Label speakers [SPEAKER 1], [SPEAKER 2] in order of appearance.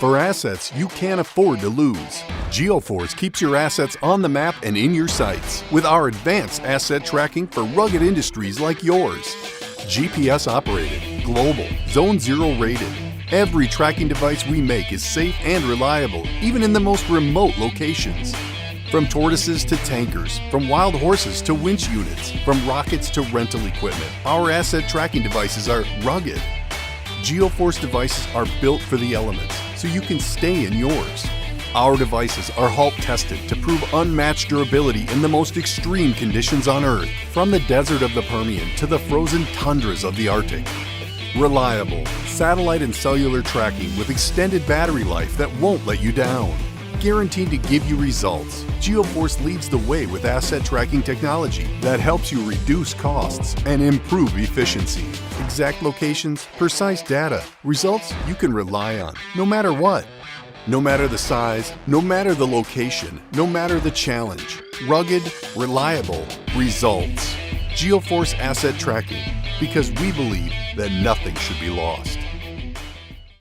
[SPEAKER 1] For assets you can't afford to lose, Geoforce keeps your assets on the map and in your sights with our advanced asset tracking for rugged industries like yours. GPS operated, global, Zone 0 rated. Every tracking device we make is safe and reliable, even in the most remote locations. From tortoises to tankers, from wild horses to winch units, from rockets to rental equipment, our asset tracking devices are rugged. Geoforce devices are built for the elements, so you can stay in yours. Our devices are halt tested to prove unmatched durability in the most extreme conditions on Earth, from the desert of the Permian to the frozen tundras of the Arctic. Reliable, satellite and cellular tracking with extended battery life that won't let you down. Guaranteed to give you results, Geoforce leads the way with asset tracking technology that helps you reduce costs and improve efficiency. Exact locations, precise data, results you can rely on, no matter what. No matter the size, no matter the location, no matter the challenge. Rugged, reliable results. Geoforce Asset Tracking, because we believe that nothing should be lost.